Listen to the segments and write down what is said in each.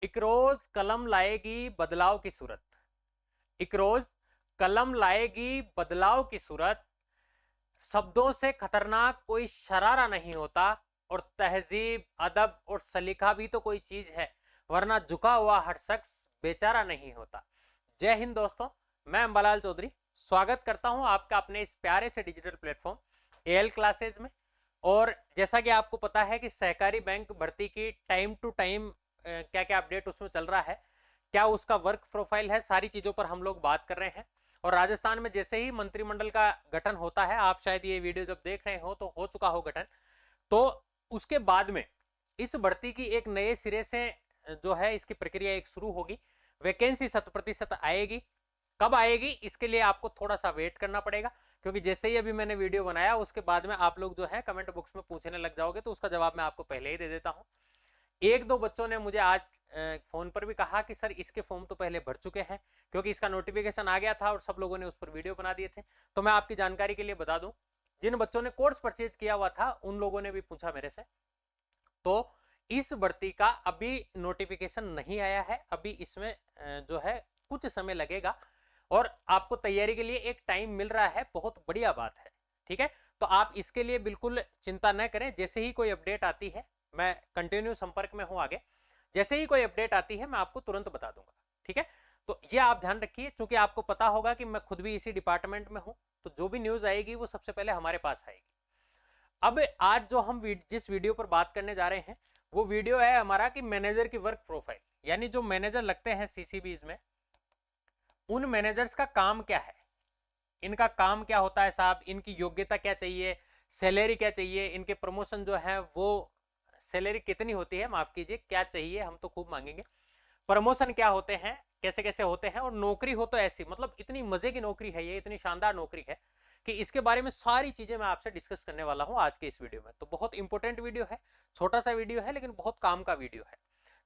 इकरोज कलम लाएगी बदलाव की सूरत। इकरोज कलम लाएगी बदलाव की सूरत। शब्दों से खतरनाक कोई शरारा नहीं होता, और तहजीब अदब और सलीका भी तो कोई चीज है, वरना झुका हुआ हर शख्स बेचारा नहीं होता। जय हिंद दोस्तों, मैं अंबालाल चौधरी स्वागत करता हूं आपका अपने इस प्यारे से डिजिटल प्लेटफॉर्म एएल क्लासेज में। और जैसा कि आपको पता है कि सहकारी बैंक भर्ती की टाइम टू टाइम क्या क्या अपडेट उसमें चल रहा है, क्या उसका वर्क प्रोफाइल है, सारी चीजों पर हम लोग बात कर रहे हैं। और राजस्थान में जैसे ही मंत्रिमंडल का गठन होता है, आप शायद ये वीडियो जब देख रहे हो तो हो चुका हो गठन, तो उसके बाद में इस भर्ती की एक नए सिरे से जो है इसकी प्रक्रिया एक शुरू होगी। वैकेंसी 100% आएगी। कब आएगी इसके लिए आपको थोड़ा सा वेट करना पड़ेगा, क्योंकि जैसे ही अभी मैंने वीडियो बनाया उसके बाद में आप लोग जो है कमेंट बॉक्स में पूछने लग जाओगे, तो उसका जवाब मैं आपको पहले ही दे देता हूं। एक दो बच्चों ने मुझे आज फोन पर भी कहा कि सर इसके फॉर्म तो पहले भर चुके हैं, क्योंकि इसका नोटिफिकेशन आ गया था और सब लोगों ने उस पर वीडियो बना दिए थे। तो मैं आपकी जानकारी के लिए बता दूं, जिन बच्चों ने कोर्स परचेज किया हुआ था उन लोगों ने भी पूछा मेरे से। तो इस भर्ती का अभी नोटिफिकेशन नहीं आया है, अभी इसमें जो है कुछ समय लगेगा, और आपको तैयारी के लिए एक टाइम मिल रहा है, बहुत बढ़िया बात है। ठीक है, तो आप इसके लिए बिल्कुल चिंता न करें। जैसे ही कोई अपडेट आती है, मैं कंटिन्यू संपर्क में हूं आगे, जैसे ही कोई अपडेट आती है मैं आपको तुरंत बता दूंगा। ठीक है, तो ये आप ध्यान रखिए, क्योंकि आपको पता होगा कि मैं खुद भी इसी डिपार्टमेंट में हूं, तो जो भी न्यूज आएगी वो सबसे पहले हमारे पास आएगी। अब आज जो हम जिस वीडियो पर बात करने जा रहे हैं, वो वीडियो है हमारा कि मैनेजर की वर्क प्रोफाइल, यानी जो मैनेजर लगते हैं सीसीबीज में, उन मैनेजर्स का काम क्या है, इनका काम क्या होता है साहब, इनकी योग्यता क्या चाहिए, सैलरी क्या चाहिए, इनके प्रमोशन जो है वो सैलरी कितनी होती है, माफ कीजिए क्या चाहिए, हम तो खूब मांगेंगे। प्रमोशन क्या होते हैं, कैसे कैसे होते हैं, और नौकरी हो तो ऐसी, मतलब इतनी मजे की नौकरी है ये, इतनी शानदार नौकरी है कि इसके बारे में सारी चीजें मैं आपसे डिस्कस करने वाला हूं आज के इस वीडियो में। तो बहुत इंपॉर्टेंट वीडियो है, छोटा सा वीडियो है लेकिन बहुत काम का वीडियो है।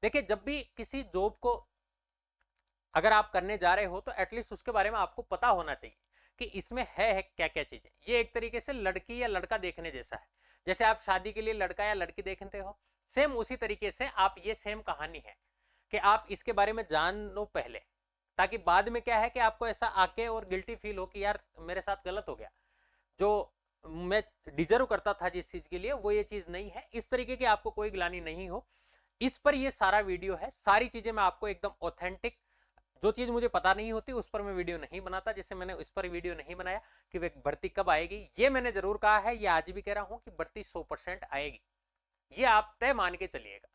देखिए, जब भी किसी जॉब को अगर आप करने जा रहे हो तो एटलीस्ट उसके बारे में आपको पता होना चाहिए कि इसमें है क्या क्या चीजें। ये एक तरीके से लड़की या लड़का देखने जैसा है, जैसे आप शादी के लिए लड़का या लड़की देखते हो, सेम उसी तरीके से आप, ये सेम कहानी है कि आप इसके बारे में जान लो पहले, ताकि बाद में क्या है कि आपको ऐसा आके और गिल्टी फील हो कि यार मेरे साथ गलत हो गया, जो मैं डिजर्व करता था जिस चीज के लिए वो ये चीज नहीं है। इस तरीके की आपको कोई ग्लानि नहीं हो, इस पर ये सारा वीडियो है। सारी चीजें मैं आपको एकदम ऑथेंटिक, जो चीज मुझे पता नहीं होती उस पर मैं वीडियो नहीं बनाता, जैसे मैंने इस पर वीडियो नहीं बनाया कि वे भर्ती कब आएगी, ये मैंने जरूर कहा है, ये आज भी कह रहा हूं कि भर्ती 100% आएगी, ये आप तय मान के चलिएगा।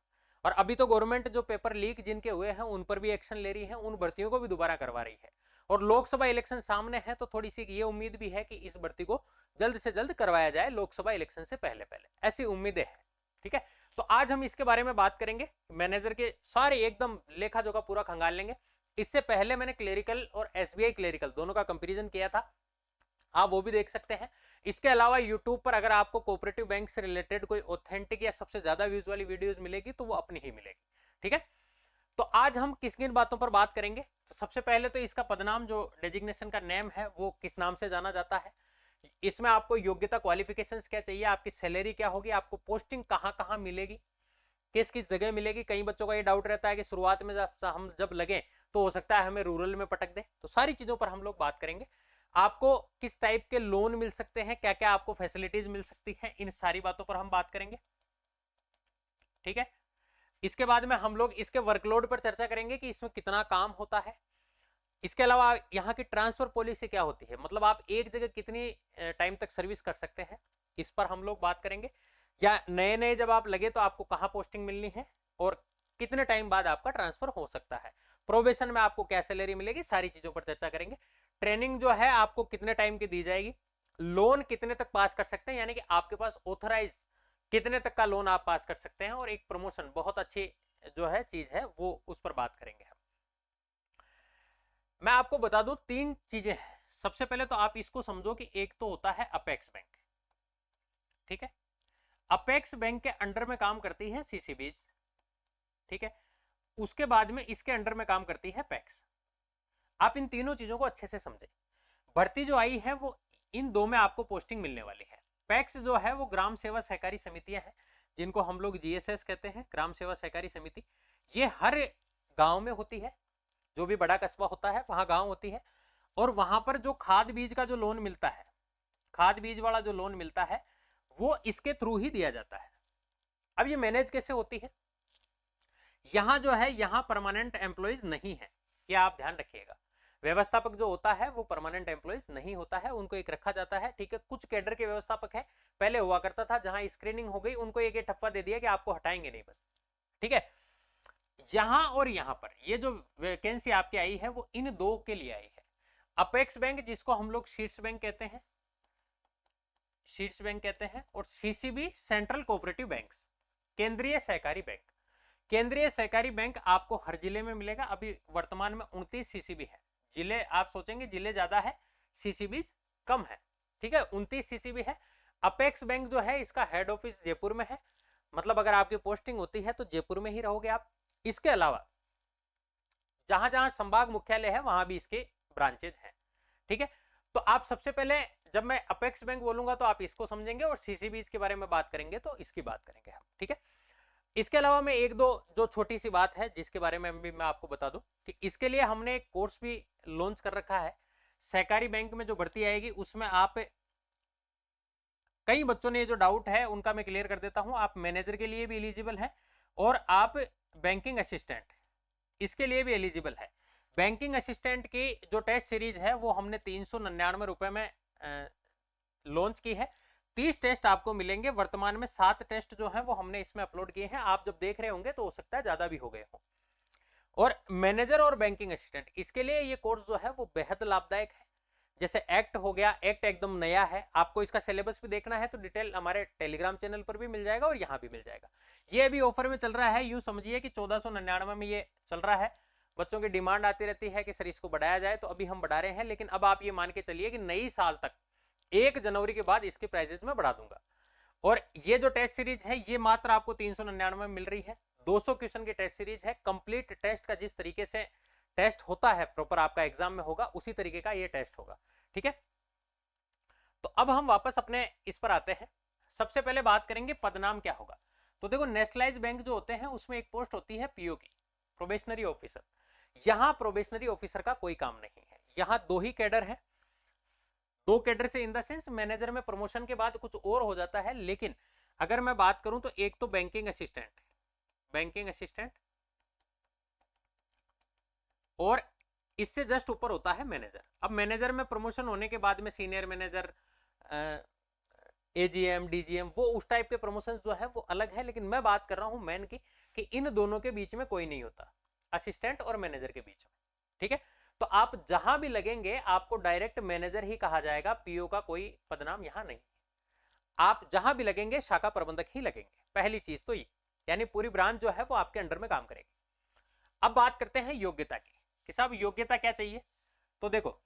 और अभी तो गवर्नमेंट जो पेपर लीक जिनके हुए हैं उन पर भी एक्शन ले रही है, उन भर्तियों को भी दोबारा करवा रही है, और लोकसभा इलेक्शन सामने है, तो थोड़ी सी ये उम्मीद भी है कि इस भर्ती को जल्द से जल्द करवाया जाए लोकसभा इलेक्शन से पहले पहले, ऐसी उम्मीदें हैं। ठीक है, तो आज हम इसके बारे में बात करेंगे, मैनेजर के सारे एकदम लेखा जोखा पूरा खंगाल लेंगे। इससे पहले मैंने क्लेरिकल और एसबीआई क्लेरिकल दोनों का कंपैरिजन किया था, आप वो भी देख सकते हैं। इसके अलावा यूट्यूब पर अगर आपको कोऑपरेटिव बैंक से रिलेटेड कोई ऑथेंटिक या सबसे ज्यादा व्यूज वाली वीडियोस मिलेगी तो वो अपनी ही मिलेगी। ठीक है, तो आज हम किस किन बातों पर बात करेंगे। तो सबसे पहले तो इसका पदनाम, जो डेजिग्नेशन का नेम है वो किस नाम से जाना जाता है, इसमें आपको योग्यता क्वालिफिकेशंस क्या चाहिए, आपकी सैलरी क्या होगी, आपको पोस्टिंग कहां कहां मिलेगी, किस किस जगह मिलेगी। कई बच्चों का ये डाउट रहता है कि शुरुआत में जब लगे तो हो सकता है हमें रूरल में पटक दे, तो सारी चीजों पर हम लोग बात करेंगे। आपको किस टाइप के लोन मिल सकते हैं, क्या क्या आपको फैसिलिटीज मिल सकती हैं, इन सारी बातों पर हम बात करेंगे। ठीक है, इसके बाद में हम लोग इसके वर्कलोड पर चर्चा करेंगे कि इसमें कितना काम होता है। इसके अलावा यहाँ की ट्रांसफर पॉलिसी क्या होती है, मतलब आप एक जगह कितनी टाइम तक सर्विस कर सकते हैं, इस पर हम लोग बात करेंगे। या नए नए जब आप लगे तो आपको कहां पोस्टिंग मिलनी है, और कितने टाइम बाद आपका ट्रांसफर हो सकता है, प्रोबेशन में आपको क्या सैलरी मिलेगी, सारी चीजों पर चर्चा करेंगे। ट्रेनिंग जो है आपको कितने टाइम की दी जाएगी, लोन कितने तक पास कर सकते हैं, यानी कि आपके पास ऑथराइज कितने तक का लोन आप पास कर सकते हैं, और एक प्रमोशन बहुत अच्छी जो है चीज है वो, उस पर बात करेंगे हम। मैं आपको बता दूं, तीन चीजें हैं। सबसे पहले तो आप इसको समझो कि एक तो होता है अपेक्स बैंक। ठीक है, अपेक्स बैंक के अंडर में काम करती है सीसीबीज। ठीक है, उसके बाद में इसके अंडर में काम करती है पैक्स। आप इन तीनों चीजों को अच्छे से समझे। भर्ती जो आई है वो इन दो में आपको पोस्टिंग मिलने वाली है। पैक्स जो है वो ग्राम सेवा सहकारी समितियां हैं, जिनको हम लोग जीएसएस कहते हैं, ग्राम सेवा सहकारी समिति। ये हर गांव में होती है, जो भी बड़ा कस्बा होता है वहां गांव होती है, और वहां पर जो खाद बीज का जो लोन मिलता है, खाद बीज वाला जो लोन मिलता है वो इसके थ्रू ही दिया जाता है। अब ये मैनेज कैसे होती है, यहां जो है यहां परमानेंट एम्प्लॉइज नहीं है, ये आप ध्यान रखिएगा। व्यवस्थापक जो होता है वो परमानेंट एम्प्लॉइज नहीं होता है, उनको एक रखा जाता है, ठीक है। कुछ कैडर के व्यवस्थापक है, पहले हुआ करता था, जहां स्क्रीनिंग हो गई उनको एक ठप्पा दे दिया कि आपको हटाएंगे नहीं बस, ठीक है। यहां और यहां पर ये जो वैकेंसी आपकी आई है वो इन दो के लिए आई है। अपेक्स बैंक जिसको हम लोग शीर्ष बैंक कहते हैं, शीर्ष बैंक कहते हैं, और सीसीबी सेंट्रल कोऑपरेटिव बैंक्स, केंद्रीय सहकारी बैंक। केंद्रीय सहकारी बैंक आपको हर जिले में मिलेगा। अभी वर्तमान में 29 सीसीबी है, जिले आप सोचेंगे जिले ज्यादा है, सीसीबी कम है, ठीक है, 29 सीसीबी है। अपेक्स बैंक जो है इसका हेड ऑफिस जयपुर में है, मतलब अगर आपकी पोस्टिंग होती है तो जयपुर में ही रहोगे आप। इसके अलावा जहां जहां संभाग मुख्यालय है वहां भी इसके ब्रांचेज हैं, ठीक है। तो आप सबसे पहले जब मैं अपेक्स बैंक बोलूंगा तो आप इसको समझेंगे, और सीसीबी के बारे में बात करेंगे तो इसकी बात करेंगे हम, ठीक है। इसके अलावा मैं एक दो जो छोटी सी बात है जिसके बारे में भी मैं आपको बता दूं कि इसके लिए हमने एक कोर्स भी लॉन्च कर रखा है। सहकारी बैंक में जो भर्ती आएगी उसमें आप, कई बच्चों ने जो डाउट है उनका मैं क्लियर कर देता हूं। आप मैनेजर के लिए भी एलिजिबल हैं और आप बैंकिंग असिस्टेंट इसके लिए भी एलिजिबल है। बैंकिंग असिस्टेंट की जो टेस्ट सीरीज है वो हमने 399 रुपए में लॉन्च की है। 30 टेस्ट आपको मिलेंगे। वर्तमान में 7 टेस्ट जो है वो हमने इसमें अपलोड किए हैं, आप जब देख रहे होंगे तो हो सकता है ज्यादा भी हो गए हो। और मैनेजर और बैंकिंग असिस्टेंट इसके लिए ये कोर्स जो है वो बेहद लाभदायक है। जैसे एक्ट हो गया, एक्ट एकदम नया है, आपको इसका सिलेबस भी देखना है तो डिटेल हमारे टेलीग्राम चैनल पर भी मिल जाएगा और यहाँ भी मिल जाएगा। ये अभी ऑफर में चल रहा है, यूं समझिए कि 1499 में ये चल रहा है। बच्चों की डिमांड आती रहती है कि सर इसको बढ़ाया जाए, तो अभी हम बढ़ा रहे हैं, लेकिन अब आप ये मान के चलिए कि नई साल तक 1 जनवरी के बाद इसके प्राइजेस में बढ़ा दूंगा। और ये जो टेस्ट सीरीज है ये मात्र आपको 399 में मिल रही है। 200 क्वेश्चन की टेस्ट सीरीज है, कंप्लीट टेस्ट का जिस तरीके से टेस्ट होता है प्रॉपर आपका एग्जाम में होगा उसी तरीके का ये टेस्ट होगा, ठीक है। तो अब हम वापस अपने इस पर आते हैं। सबसे पहले बात करेंगे पदनाम क्या होगा। तो देखो नेशनलाइज बैंक जो होते हैं उसमें एक पोस्ट होती है पीओ की, प्रोबेशनरी ऑफिसर। यहां प्रोबेशनरी ऑफिसर का कोई काम नहीं है, यहां 2 ही कैडर है। 2 कैडर से इन द सेंस मैनेजर में प्रमोशन के बाद कुछ और हो जाता है, लेकिन अगर मैं बात करूं तो एक तो बैंकिंग असिस्टेंट, बैंकिंग असिस्टेंट, और इससे जस्ट ऊपर होता है मैनेजर। अब मैनेजर में प्रमोशन होने के बाद में सीनियर मैनेजर, एजीएम, डीजीएम, वो उस टाइप के प्रमोशन जो है वो अलग है, लेकिन मैं बात कर रहा हूं मेन की कि इन दोनों के बीच में कोई नहीं होता, असिस्टेंट और मैनेजर के बीच में, ठीक है। तो आप जहां भी लगेंगे आपको डायरेक्ट मैनेजर ही कहा जाएगा, पीओ का कोई पदनाम यहां नहीं। आप जहां भी लगेंगे शाखा प्रबंधक ही लगेंगे, पहली चीज तो ये, यानी पूरी ब्रांच जो है वो आपके अंडर में काम करेगी। अब बात करते हैं योग्यता की कि साहब योग्यता क्या चाहिए। तो देखो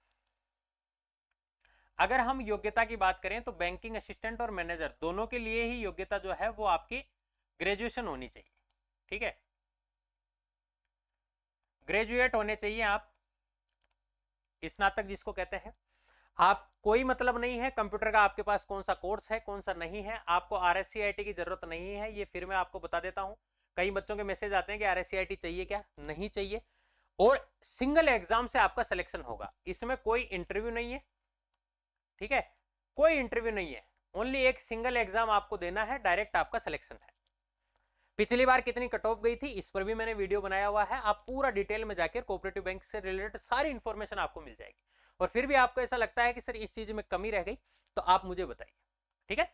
अगर हम योग्यता की बात करें तो बैंकिंग असिस्टेंट और मैनेजर दोनों के लिए ही योग्यता जो है वो आपकी ग्रेजुएशन होनी चाहिए, ठीक है। ग्रेजुएट होने चाहिए आप, स्नातक जिसको कहते हैं। आप कोई मतलब नहीं है कंप्यूटर का आपके पास कौन सा कोर्स है कौन सा नहीं है, आपको RSCIT की जरूरत नहीं है, ये फिर मैं आपको बता देता हूं। कई बच्चों के मैसेज आते हैं कि RSCIT चाहिए क्या, नहीं चाहिए। और सिंगल एग्जाम से आपका सिलेक्शन होगा, इसमें कोई इंटरव्यू नहीं है, ठीक है, कोई इंटरव्यू नहीं है, ओनली एक सिंगल एग्जाम आपको देना है, डायरेक्ट आपका सिलेक्शन है। पिछली बार कितनी कट ऑफ गई थी इस पर भी मैंने वीडियो बनाया हुआ है, आप पूरा डिटेल में जाकर कोऑपरेटिव बैंक से रिलेटेड सारी इंफॉर्मेशन आपको मिल जाएगी। और फिर भी आपको ऐसा लगता है कि सर इस चीज में कमी रह गई तो आप मुझे बताइए, ठीक है,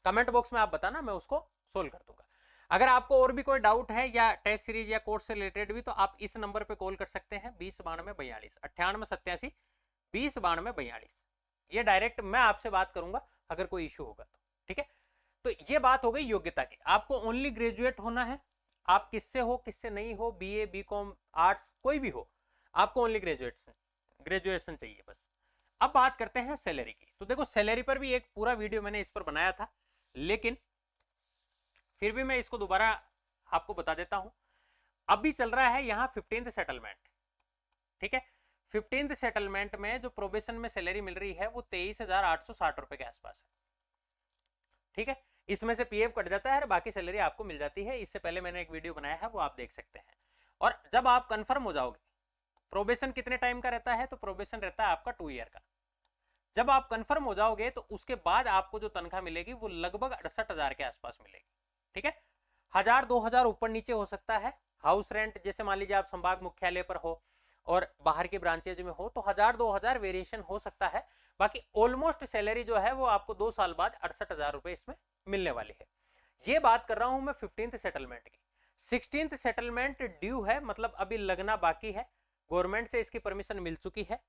कमेंट बॉक्स में आप बताना, मैं उसको सोल्व कर दूंगा। अगर आपको और भी कोई डाउट है या टेस्ट सीरीज या कोर्स से रिलेटेड भी, तो आप इस नंबर पे कॉल कर सकते हैं 209242 9887 209242। ये डायरेक्ट मैं आपसे बात करूंगा अगर कोई इश्यू होगा तो, ठीक है। तो ये बात हो गई योग्यता की, आपको ओनली ग्रेजुएट होना है, आप किससे हो किससे नहीं हो, बीए बीकॉम आर्ट्स कोई भी हो, आपको ओनली ग्रेजुएशन चाहिए बस। अब बात करते हैं सैलरी की। तो देखो सैलरी पर भी एक पूरा वीडियो मैंने इस पर बनाया था, लेकिन फिर भी मैं इसको दोबारा आपको बता देता हूं। अभी चल रहा है यहां 15th सेटलमेंट, ठीक है। 15th सेटलमेंट में जो प्रोबेशन में सैलरी मिल रही है वो 23,860 रुपए के आसपास है, ठीक है। इसमें से पीएफ कट जाता है, बाकी सैलरी आपको मिल जाती है। इससे पहले मैंने एक वीडियो बनाया है वो आप देख सकते हैं। और जब आप कंफर्म हो जाओगे, प्रोबेशन कितने टाइम का रहता है, तो प्रोबेशन रहता है आपका 2 ईयर का। जब आप कंफर्म हो जाओगे तो उसके बाद आपको जो तनख्वाह मिलेगी वो लगभग 68,000 के आसपास मिलेगी। ठीक है, 1,000-2,000 ऊपर नीचे हो सकता है। हाउस रेंट जैसे मान लीजिए आप संभाग मुख्यालय पर हो और बाहर के ब्रांचेज में हो तो 1,000-2,000 वेरिएशन हो सकता है। बाकी ऑलमोस्ट सैलरी जो है वो आपको 2 साल बाद 68,000 रुपए इसमें मिलने वाली है। ये बात कर रहा हूं मैं 15th सेटलमेंट की। 16th सेटलमेंट ड्यू है, मतलब अभी लगना बाकी है, गवर्नमेंट से इसकी परमिशन मिल चुकी है।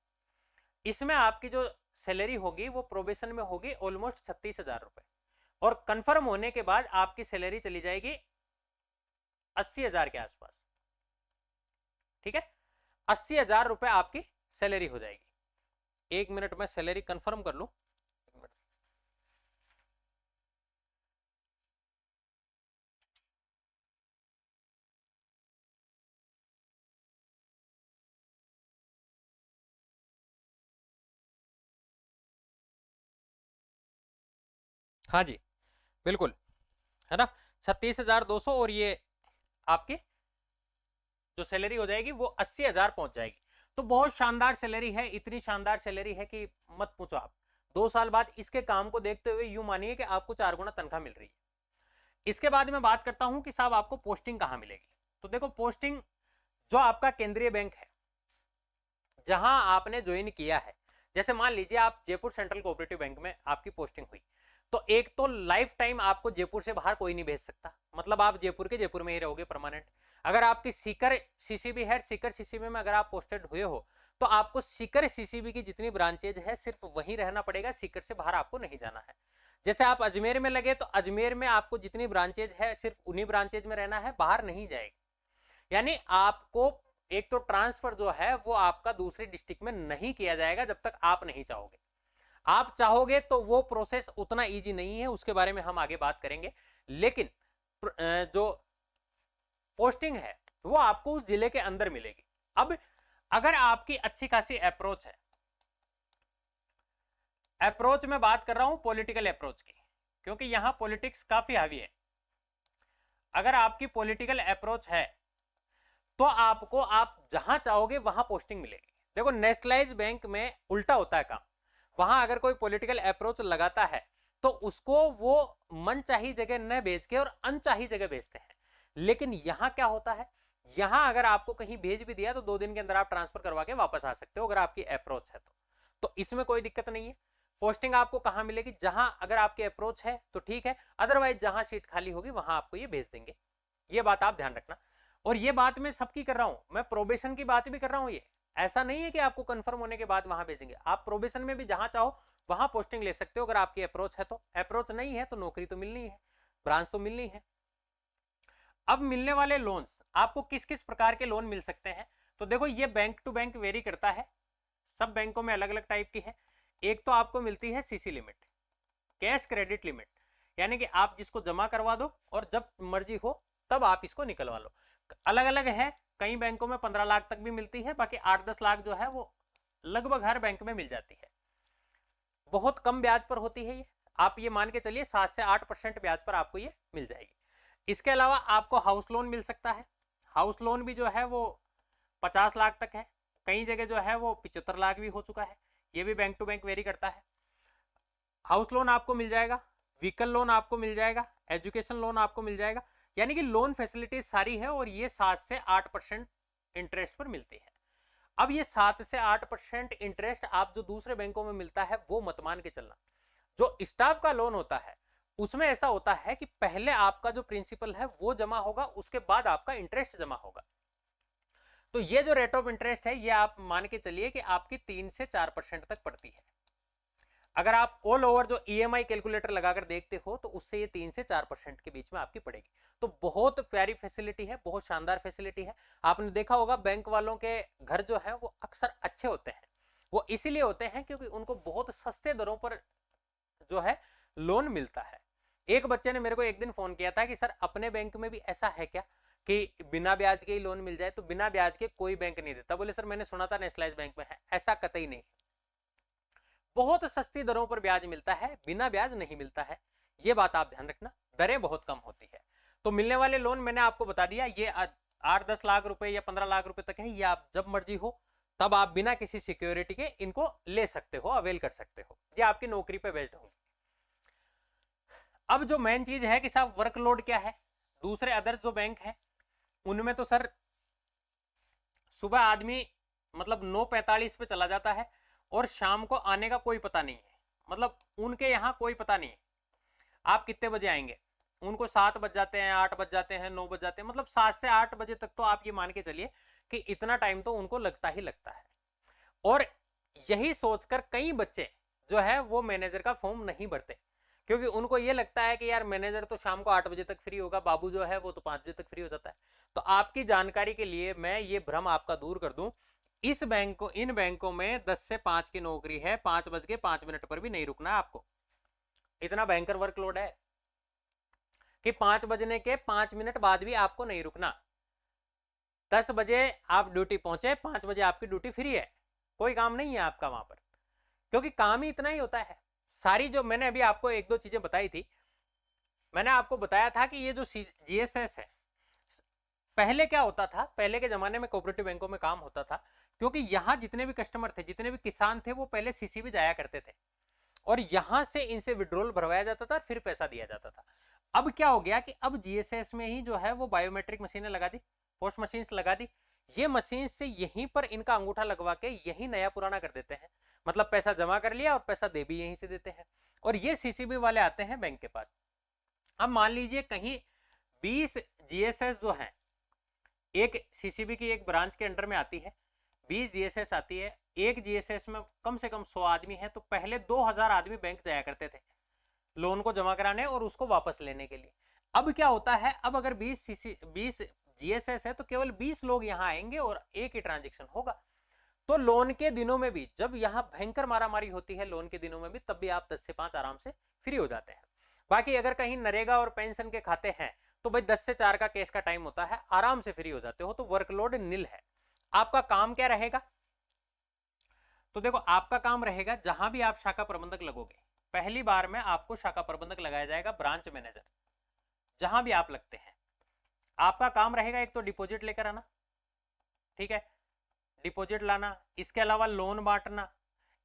इसमें आपकी जो सैलरी होगी वो प्रोबेशन में होगी ऑलमोस्ट 36,000 रुपए, और कंफर्म होने के बाद आपकी सैलरी चली जाएगी 80,000 के आसपास। ठीक है, 80,000 रुपए आपकी सैलरी हो जाएगी। 1 मिनट में सैलरी कंफर्म कर लूं। हाँ जी बिल्कुल, है ना, 36,200, और ये आपकी जो सैलरी हो जाएगी वो 80,000 पहुंच जाएगी। तो बहुत शानदार सैलरी है, इतनी शानदार सैलरी है कि मत पूछो आप। 2 साल बाद इसके काम को देखते हुए यूं मानिए कि आपको 4 गुना तनख्वाह मिल रही है। इसके बाद मैं बात करता हूं कि साहब आपको पोस्टिंग कहां मिलेगी। तो देखो, पोस्टिंग जो आपका केंद्रीय बैंक है जहां आपने ज्वाइन किया है, जैसे मान लीजिए आप जयपुर सेंट्रल कोऑपरेटिव बैंक में आपकी पोस्टिंग हुई, तो एक तो लाइफ टाइम आपको जयपुर से बाहर कोई नहीं भेज सकता, मतलब आप जयपुर के जयपुर में ही रहोगे परमानेंट। अगर आपकी सीकर सीसीबी है, सीकर सीसीबी में अगर आप पोस्टेड हुए हो तो आपको सीकर सीसीबी की जितनी ब्रांचेज है सिर्फ वहीं रहना पड़ेगा, सीकर से बाहर आपको नहीं जाना है। जैसे आप अजमेर में लगे तो अजमेर में आपको जितनी ब्रांचेज है सिर्फ उन्हीं ब्रांचेज में रहना है, बाहर नहीं जाएगी। यानी आपको एक तो ट्रांसफर जो है वो आपका दूसरी डिस्ट्रिक्ट में नहीं किया जाएगा जब तक आप नहीं चाहोगे। आप चाहोगे तो वो प्रोसेस उतना इजी नहीं है, उसके बारे में हम आगे बात करेंगे। लेकिन जो पोस्टिंग है वो आपको उस जिले के अंदर मिलेगी। अब अगर आपकी अच्छी खासी अप्रोच है, अप्रोच में बात कर रहा हूं पॉलिटिकल अप्रोच की, क्योंकि यहां पॉलिटिक्स काफी हावी है। अगर आपकी पॉलिटिकल अप्रोच है तो आपको आप जहां चाहोगे वहां पोस्टिंग मिलेगी। देखो, नेशनलाइज बैंक में उल्टा होता है काम। वहां अगर कोई पॉलिटिकल अप्रोच लगाता है तो उसको वो मनचाही जगह न भेज के और अनचाही जगह भेजते हैं। लेकिन यहां क्या होता है, यहां अगर आपको कहीं भेज भी दिया तो 2 दिन के अंदर आप ट्रांसफर करवा के वापस आ सकते हो अगर आपकी अप्रोच है तो इसमें कोई दिक्कत नहीं है। पोस्टिंग आपको कहां मिलेगी, जहां अगर आपकी अप्रोच है तो ठीक है, अदरवाइज जहां सीट खाली होगी वहां आपको ये भेज देंगे। ये बात आप ध्यान रखना। और ये बात मैं सबकी कर रहा हूं, मैं प्रोबेशन की बात भी कर रहा हूं। ये ऐसा नहीं है कि आपको कंफर्म होने के बाद वहां भेजेंगे, आप प्रोबेशन में भी जहां चाहो वहां पोस्टिंग ले सकते हो अगर आपकी अप्रोच है तो। अप्रोच नहीं है तो नौकरी तो मिलनी है, ब्रांच तो मिलनी है। अब मिलने वाले लोन्स, आपको किस किस प्रकार के लोन मिल सकते हैं, तो देखो ये बैंक टू बैंक वेरी करता है, सब बैंकों में अलग अलग टाइप की है। एक तो आपको मिलती है CC limit, cash credit limit, यानी कि आप जिसको जमा करवा दो और जब मर्जी हो तब आप इसको निकलवा लो। अलग अलग है, कई बैंकों में 15 लाख तक भी मिलती है, बाकी 8-10 लाख जो है वो लगभग हर बैंक में मिल जाती है। बहुत कम ब्याज पर होती है ये, आप ये मान के चलिए 7 से 8% ब्याज पर आपको ये मिल जाएगी। इसके अलावा आपको हाउस लोन मिल सकता है। हाउस लोन भी जो है वो 50 लाख तक है, कई जगह जो है वो 75 लाख भी हो चुका है। ये भी बैंक टू बैंक वेरी करता है। हाउस लोन आपको मिल जाएगा, व्हीकल लोन आपको मिल जाएगा, एजुकेशन लोन आपको मिल जाएगा, यानी कि लोन फैसिलिटीज सारी है, और ये 7 से 8% इंटरेस्ट पर मिलती है। अब ये 7 से 8% इंटरेस्ट आप जो दूसरे बैंकों में मिलता है वो मत मान के चलना। जो स्टाफ का लोन होता है उसमें ऐसा होता है कि पहले आपका जो प्रिंसिपल है वो जमा होगा, उसके बाद आपका इंटरेस्ट जमा होगा। तो ये जो रेट ऑफ इंटरेस्ट है ये आप मान के चलिए कि आपकी 3 से 4% तक पड़ती है। अगर आप ऑल ओवर जो ईएमआई कैलकुलेटर लगाकर देखते हो तो उससे ये 3 से 4% के बीच में आपकी पड़ेगी। तो बहुत प्यारी फैसिलिटी है, बहुत शानदार फैसिलिटी है। आपने देखा होगा बैंक वालों के घर जो है वो अक्सर अच्छे होते हैं, वो इसीलिए होते हैं क्योंकि उनको बहुत सस्ते दरों पर जो है लोन मिलता है। एक बच्चे ने मेरे को एक दिन फोन किया था कि सर अपने बैंक में भी ऐसा है क्या कि बिना ब्याज के ही लोन मिल जाए, तो बिना ब्याज के कोई बैंक नहीं देता। बोले सर मैंने सुना था नेशनलाइज बैंक में है, ऐसा कतई नहीं, बहुत सस्ती दरों पर ब्याज मिलता है, बिना ब्याज नहीं मिलता है। ये बात आप ध्यान रखना, दरें बहुत कम होती है। तो मिलने वाले लोन मैंने आपको बता दिया, ये 8-10 लाख रुपए या 15 लाख रुपए तक है, ये आप जब मर्जी हो तब आप बिना किसी सिक्योरिटी के इनको ले सकते हो, अवेल कर सकते हो, ये आपकी नौकरी पे बेस्ड होंगे। अब जो मेन चीज है कि साहब वर्कलोड क्या है, दूसरे अदर्स जो बैंक है उनमें तो सर सुबह आदमी मतलब 9:45 पे चला जाता है और शाम को आने का कोई पता नहीं है, मतलब उनके यहाँ कोई पता नहीं है आप कितने बजे आएंगे, उनको 7 बज जाते हैं, 8 बज जाते हैं, 9 बज जाते हैं, मतलब 7 से 8 बजे तक तो आप ये मान के चलिए कि इतना टाइम तो उनको लगता ही लगता है। और यही सोचकर कई बच्चे जो है वो मैनेजर का फॉर्म नहीं भरते, क्योंकि उनको ये लगता है कि यार मैनेजर तो शाम को 8 बजे तक फ्री होगा, बाबू जो है वो तो 5 बजे तक फ्री हो जाता है। तो आपकी जानकारी के लिए मैं ये भ्रम आपका दूर कर दूं, इस बैंक को, इन बैंकों में 10 से 5 की नौकरी है, 5:05 पर भी नहीं रुकना है आपको। इतना भयंकर वर्कलोड है कि 5 बजने के 5 मिनट बाद भी आपको नहीं रुकना। 10 बजे आप ड्यूटी पहुंचे, 5 बजे आपकी ड्यूटी फ्री है, कोई काम नहीं है आपका वहां पर, क्योंकि काम ही इतना ही होता है। सारी जो मैंने अभी आपको 1-2 चीजें बताई थी, मैंने आपको बताया था कि ये जो जीएसएस है, पहले क्या होता था, पहले के जमाने में कोऑपरेटिव बैंकों में काम होता था, क्योंकि यहां जितने भी कस्टमर थे, जितने भी किसान थे, वो पहले सीसीबी जाया करते थे और यहां से इनसे विड्रॉल भरवाया जाता था और फिर पैसा दिया जाता था। अब क्या हो गया कि अब जीएसएस में ही जो है वो बायोमेट्रिक मशीनें लगा दी, पोस्ट मशीन्स लगा दी, ये मशीन से यहीं पर इनका अंगूठा लगवा के यही नया पुराना कर देते हैं, मतलब पैसा जमा कर लिया और पैसा दे भी यहीं से देते हैं, और ये सीसीबी वाले आते हैं बैंक के पास। अब मान लीजिए कहीं 20 जीएसएस जो है, एक सीसीबी की एक ब्रांच के अंडर में आती है, 20 जीएसएस आती है, एक जीएसएस में कम से कम 100 आदमी है, तो पहले 2000 आदमी बैंक जाया करते थे लोन को जमा कराने और उसको वापस लेने के लिए। अब क्या होता है, अब अगर 20 जीएसएस है तो केवल 20 लोग यहां आएंगे और एक ही ट्रांजेक्शन होगा। तो लोन के दिनों में भी, जब यहां भयंकर मारामारी होती है लोन के दिनों में भी, तब भी आप 10 से 5 आराम से फ्री हो जाते हैं। बाकी अगर कहीं नरेगा और पेंशन के खाते हैं तो भाई 10 से 4 का केस का टाइम होता है, आराम से फ्री हो जाते हो, तो वर्कलोड नील है। आपका काम क्या रहेगा, तो देखो आपका काम रहेगा, जहां भी आप शाखा प्रबंधक लगोगे, पहली बार में आपको शाखा प्रबंधक लगाया जाएगा, ब्रांच मैनेजर, जहां भी आप लगते हैं। आपका काम रहेगा एक तो डिपॉजिट लेकर आना, ठीक है, डिपॉजिट लाना, इसके अलावा लोन बांटना,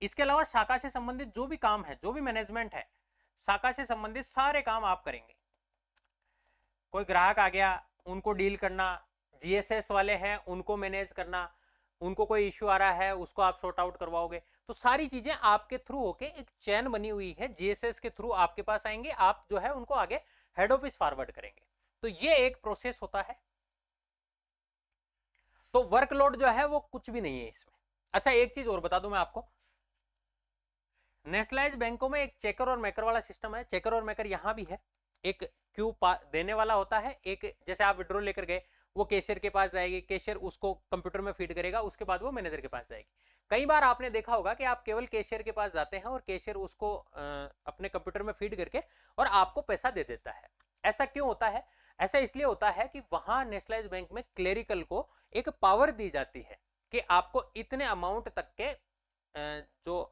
इसके अलावा शाखा से संबंधित जो भी काम है, जो भी मैनेजमेंट है, शाखा से संबंधित सारे काम आप करेंगे। कोई ग्राहक आ गया उनको डील करना, जीएसएस वाले हैं उनको मैनेज करना, उनको कोई इश्यू आ रहा है उसको आप सॉर्ट आउट करवाओगे, तो सारी चीजें आपके थ्रू होके एक चैन बनी हुई है, जीएसएस के थ्रू आपके पास आएंगे, आप जो है उनको आगे हेड ऑफिस फॉरवर्ड करेंगे। तो ये एक प्रोसेस होता है। तो वर्कलोड जो है वो कुछ भी नहीं है इसमें। अच्छा एक चीज और बता दूं मैं आपको, नेशनलाइज बैंकों में एक चेकर और मेकर वाला सिस्टम है। चेकर और मेकर यहां भी है, एक क्यू देने वाला होता है, एक जैसे आप विड्रॉल लेकर गए वो कैशियर के पास जाएगी, कैशियर उसको कंप्यूटर में फीड करेगा, उसके बाद वो मैनेजर के पास जाएगी। कई बार आपने देखा होगा कि आप केवल कैशियर के पास जाते हैं और कैशियर उसको अपने कंप्यूटर में फीड करके और आपको पैसा दे देता है। ऐसा क्यों होता है, ऐसा इसलिए होता है कि वहां नेशनलाइज बैंक में क्लेरिकल को एक पावर दी जाती है कि आपको इतने अमाउंट तक के जो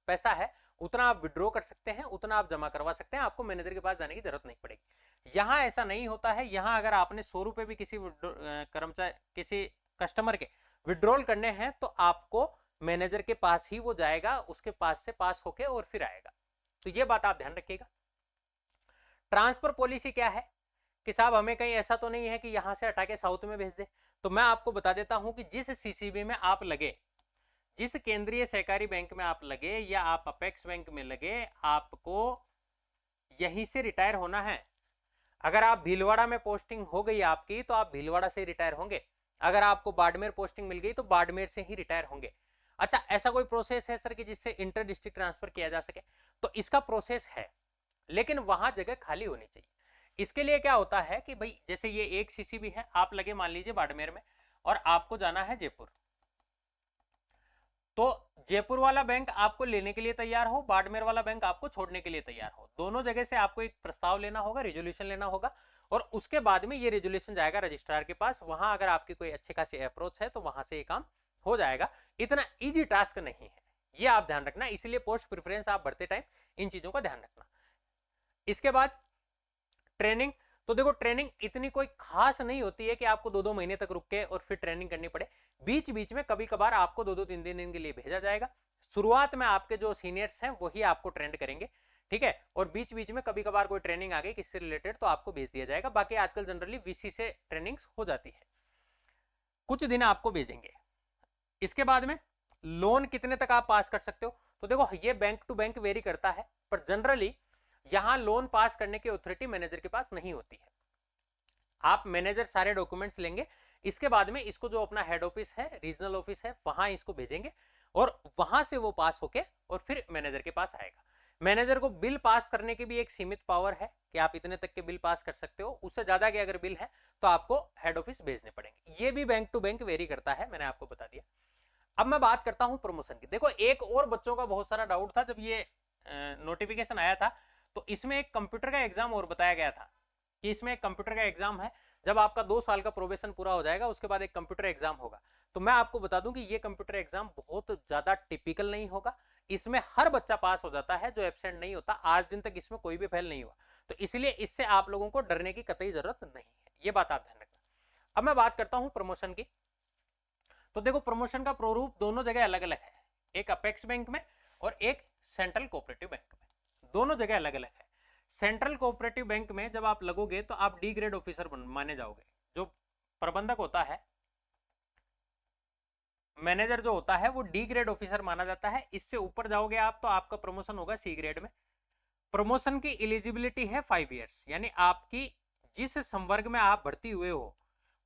पैसा है उतना आप विड्रॉ कर सकते हैं, उतना आप जमा करवा सकते हैं, आपको मैनेजर के पास जाने की जरूरत नहीं पड़ेगी। यहां ऐसा नहीं होता है। यहां अगर आपने 100 रुपए भी किसी कर्मचारी, किसी कस्टमर के विड्रॉल करने हैं तो आपको मैनेजर के पास ही वो जाएगा, उसके पास से पास होके और फिर आएगा। तो ये बात आप ध्यान रखिएगा। ट्रांसफर पॉलिसी क्या है कि साहब हमें कहीं ऐसा तो नहीं है कि यहां से हटा के साउथ में भेज दे। तो मैं आपको बता देता हूं कि जिस सीसीबी में आप लगे, जिस केंद्रीय सहकारी बैंक में आप लगे या आप अपेक्स बैंक में लगे, आपको यहीं से रिटायर होना है। अगर आप भीलवाड़ा में पोस्टिंग हो गई आपकी तो आप भीलवाड़ा से रिटायर होंगे, अगर आपको बाड़मेर पोस्टिंग मिल गई तो बाड़मेर से ही रिटायर होंगे। अच्छा ऐसा कोई प्रोसेस है सर कि जिससे इंटर डिस्ट्रिक्ट ट्रांसफर किया जा सके, तो इसका प्रोसेस है, लेकिन वहां जगह खाली होनी चाहिए। इसके लिए क्या होता है कि भाई जैसे ये एक सीसीबी है, आप लगे मान लीजिए बाड़मेर में और आपको जाना है जयपुर, तो जयपुर वाला बैंक आपको लेने के लिए तैयार हो, बाड़मेर वाला बैंक आपको छोड़ने के लिए तैयार हो, दोनों जगह से आपको एक प्रस्ताव लेना होगा, रेजोल्यूशन लेना होगा, और उसके बाद में ये रेजोल्यूशन जाएगा रजिस्ट्रार के पास। वहां अगर आपकी कोई अच्छे खासी अप्रोच है तो वहां से ये काम हो जाएगा। इतना इजी टास्क नहीं है, ये आप ध्यान रखना। इसलिए पोस्ट प्रेफरेंस आप भरते टाइम इन चीजों का ध्यान रखना। इसके बाद ट्रेनिंग, तो देखो ट्रेनिंग इतनी कोई खास नहीं होती है कि आपको 2-2 महीने तक रुक के और फिर ट्रेनिंग करनी पड़े। बीच बीच में कभी कभार आपको 2-2 3 दिन के लिए भेजा जाएगा। शुरुआत में आपके जो सीनियर्स हैं वही आपको ट्रेंड करेंगे, ठीक है, और बीच बीच में कभी कभार कोई ट्रेनिंग आ गई किससे रिलेटेड तो आपको भेज दिया जाएगा। बाकी आजकल जनरली वीसी से ट्रेनिंग्स हो जाती है, कुछ दिन आपको भेजेंगे। इसके बाद में लोन कितने तक आप पास कर सकते हो, तो देखो ये बैंक टू बैंक वेरी करता है, पर जनरली यहां लोन पास करने की अथॉरिटी मैनेजर के पास नहीं होती है। आप मैनेजर सारे डॉक्यूमेंट्स लेंगे, इसके बाद में इसको जो अपना हेड ऑफिस है, रीजनल ऑफिस है, वहां इसको भेजेंगे और वहां से वो पास होके और फिर मैनेजर के पास आएगा। मैनेजर को बिल पास करने की भी एक सीमित पावर है कि आप इतने तक के बिल पास कर सकते हो, उससे ज्यादा के अगर बिल है तो आपको हेड ऑफिस भेजने पड़ेंगे। ये भी बैंक टू बैंक वेरी करता है, मैंने आपको बता दिया। अब मैं बात करता हूं प्रमोशन की। देखो एक और बच्चों का बहुत सारा डाउट था जब ये नोटिफिकेशन आया था, तो इसमें एक कंप्यूटर का एग्जाम और बताया गया था कि इसमें एक कंप्यूटर का एग्जाम है। जब आपका 2 साल का प्रोबेशन पूरा हो जाएगा उसके बाद एक कंप्यूटर एग्जाम होगा। तो मैं आपको बता दूं कि ये कंप्यूटर एग्जाम बहुत ज्यादा टिपिकल नहीं होगा, इसमें हर बच्चा पास हो जाता है जो एब्सेंट नहीं होता। आज दिन तक इसमें कोई भी फेल नहीं हुआ, तो इसलिए इससे आप लोगों को डरने की कतई जरूरत नहीं है, ये बात आप ध्यान रखना। अब मैं बात करता हूं प्रमोशन की। तो देखो प्रमोशन का प्रारूप दोनों जगह अलग अलग है, एक अपेक्स बैंक में और एक सेंट्रल कोऑपरेटिव बैंक में, दोनों जगह अलग अलग है। सेंट्रल कोऑपरेटिव बैंक में जब आप लगोगे तो आप डी ग्रेड ऑफिसर माने जाओगे। जो प्रबंधक होता है, मैनेजर जो होता है वो डी ग्रेड ऑफिसर माना जाता है। इससे ऊपर जाओगे आप तो आपका प्रमोशन होगा सी ग्रेड में। प्रमोशन की एलिजिबिलिटी है 5 इयर्स, यानी आपकी जिस संवर्ग में आप भर्ती हुए हो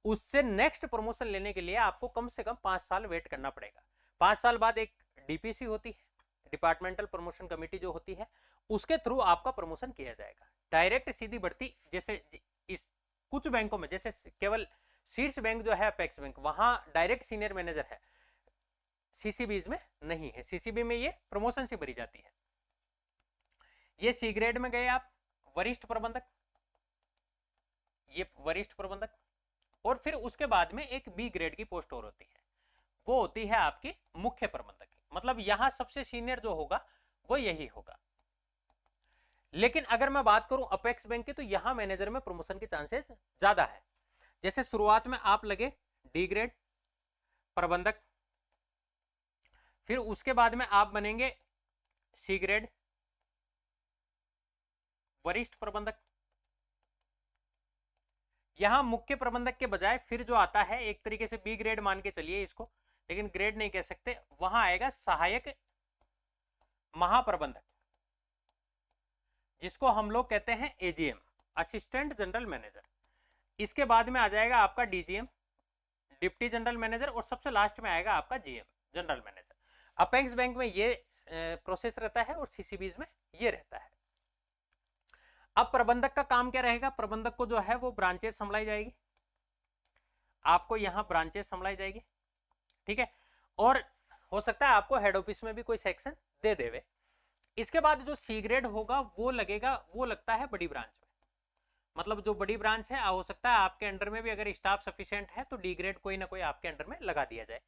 उससे नेक्स्ट प्रमोशन लेने के लिए आपको कम से कम 5 साल वेट करना पड़ेगा। 5 साल बाद एक डीपीसी होती है, डिपार्टमेंटल प्रमोशन कमेटी जो होती है, उसके थ्रू आपका प्रमोशन किया जाएगा। डायरेक्ट सीधी भर्ती जैसे इस कुछ बैंकों में, जैसे केवल शीर्ष बैंक जो है अपेक्स बैंक, वहां डायरेक्ट सीनियर मैनेजर है, सीसीबीज में नहीं है। सीसीबी में ये प्रमोशन से भरी जाती है। ये सी ग्रेड में गए आप वरिष्ठ प्रबंधक, ये वरिष्ठ प्रबंधक, और फिर उसके बाद में एक बी ग्रेड की पोस्ट और होती है, वो होती है आपकी मुख्य प्रबंधक की। मतलब यहां सबसे सीनियर जो होगा वो यही होगा। लेकिन अगर मैं बात करूं अपेक्स बैंक की, तो यहां मैनेजर में प्रमोशन के चांसेस ज्यादा है। जैसे शुरुआत में आप लगे डी ग्रेड प्रबंधक, फिर उसके बाद में आप बनेंगे सी ग्रेड वरिष्ठ प्रबंधक। यहां मुख्य प्रबंधक के बजाय फिर जो आता है, एक तरीके से बी ग्रेड मान के चलिए इसको, लेकिन ग्रेड नहीं कह सकते, वहां आएगा सहायक महाप्रबंधक, जिसको हम लोग कहते हैं एजीएम, असिस्टेंट जनरल मैनेजर। इसके बाद में आ जाएगा आपका डीजीएम, डिप्टी जनरल मैनेजर, और सबसे लास्ट में आएगा आपका GM, general manager. Apex bank में ये प्रोसेस रहता है और सीसीबीज में ये रहता है। अब प्रबंधक का काम क्या रहेगा? प्रबंधक को जो है वो ब्रांचेस संभलाई जाएगी, आपको यहां ब्रांचेस संभलाई जाएगी, ठीक है, और हो सकता है आपको हेड ऑफिस में भी कोई सेक्शन दे देवे। इसके बाद जो सी ग्रेड होगा वो लगेगा, वो लगता है बड़ी ब्रांच में। मतलब जो बड़ी ब्रांच है, हो सकता है आपके अंडर में भी अगर स्टाफ सफिशिएंट है तो डी ग्रेड कोई ना कोई आपके अंडर में लगा दिया जाए।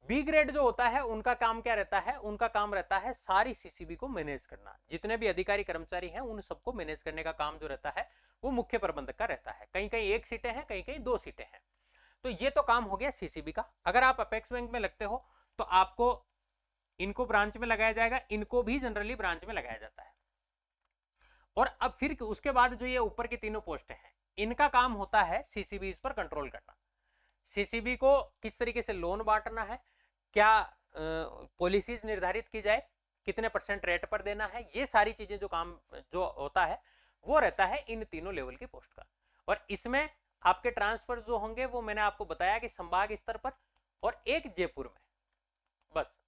बी ग्रेड जो होता है उनका काम क्या रहता है? उनका काम रहता है सारी सीसीबी को मैनेज करना। जितने भी अधिकारी कर्मचारी हैं उन सबको मैनेज करने का काम जो रहता है वो मुख्य प्रबंधक का रहता है। कहीं कहीं 1 सीटें हैं, कहीं कहीं 2 सीटें हैं। तो ये तो काम हो गया सीसीबी का। अगर आप अपेक्स बैंक में लगते हो तो आपको इनको ब्रांच में लगाया जाएगा, इनको भी जनरली ब्रांच में लगाया जाता है। और अब फिर उसके बाद जो ये ऊपर की तीनों पोस्टें हैं, इनका काम होता है सीसीबी पर कंट्रोल करना। सीसीबी को किस तरीके से लोन बांटना है, क्या पॉलिसीज निर्धारित की जाए, कितने % रेट पर देना है, ये सारी चीजें जो काम जो होता है वो रहता है इन तीनों लेवल की पोस्ट का। और इसमें आपके ट्रांसफर जो होंगे वो मैंने आपको बताया कि संभाग स्तर पर और एक जयपुर में, बस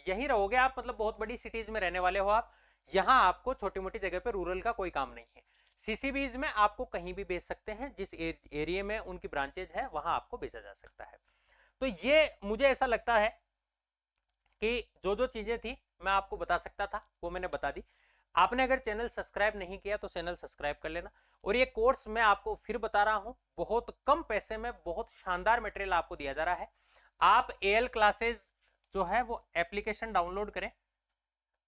यही रहोगे आप। मतलब बहुत बड़ी सिटीज में रहने वाले हो आप, यहां आपको छोटी मोटी जगह पे रूरल का कोई काम नहीं है। सीसीबीज में आपको कहीं भी भेज सकते हैं, जिस एरिया में उनकी ब्रांचेज है वहां आपको भेजा जा सकता है। तो ये मुझे ऐसा लगता है कि जो जो चीजें थी मैं आपको बता सकता था वो मैंने बता दी। आपने अगर चैनल सब्सक्राइब नहीं किया तो चैनल सब्सक्राइब कर लेना। और ये कोर्स मैं आपको फिर बता रहा हूं, बहुत कम पैसे में बहुत शानदार मटेरियल आपको दिया जा रहा है। आप एएल क्लासेस जो है वो एप्लीकेशन डाउनलोड करें,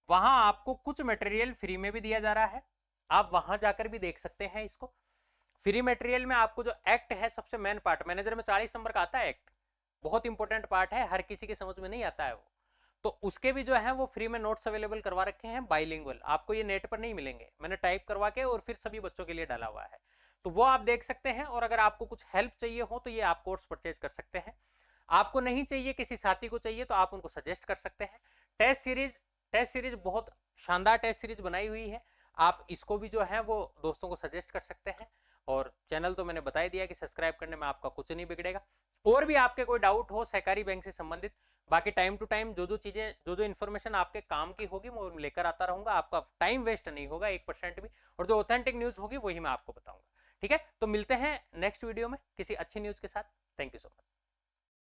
वहां आपको कुछ मटेरियल फ्री में भी दिया जा रहा है, आप वहां जाकर भी देख सकते हैं इसको। फ्री मटेरियल में आपको जो एक्ट है सबसे मेन पार्ट, मैनेजर में 40 नंबर का आता है एक्ट, बहुत इंपॉर्टेंट पार्ट है, हर किसी के समझ में नहीं आता है वो, तो उसके भी जो है वो फ्री में नोट्स अवेलेबल करवा रखे हैं बाइलिंगुअल, आपको ये नेट पर नहीं मिलेंगे, मैंने टाइप करवा के और फिर सभी बच्चों के लिए डाला हुआ है, तो वो आप देख सकते हैं। और अगर आपको कुछ हेल्प चाहिए हो तो ये आप कोर्स परचेज कर सकते हैं। आपको नहीं चाहिए, किसी साथी को चाहिए, तो आप उनको सजेस्ट कर सकते हैं। टेस्ट सीरीज बहुत शानदार टेस्ट सीरीज बनाई हुई है, आप इसको भी जो है वो दोस्तों को सजेस्ट कर सकते हैं। और चैनल तो मैंने बता ही दिया कि सब्सक्राइब करने में आपका कुछ नहीं बिगड़ेगा। और भी आपके कोई डाउट हो सहकारी बैंक से संबंधित, बाकी टाइम टू टाइम जो चीजें जो इन्फॉर्मेशन आपके काम की होगी वो लेकर आता रहूंगा, आपका टाइम वेस्ट नहीं होगा 1% भी, और जो ऑथेंटिक न्यूज होगी वही मैं आपको बताऊंगा। ठीक है, तो मिलते हैं नेक्स्ट वीडियो में किसी अच्छी न्यूज के साथ। Thank you so much.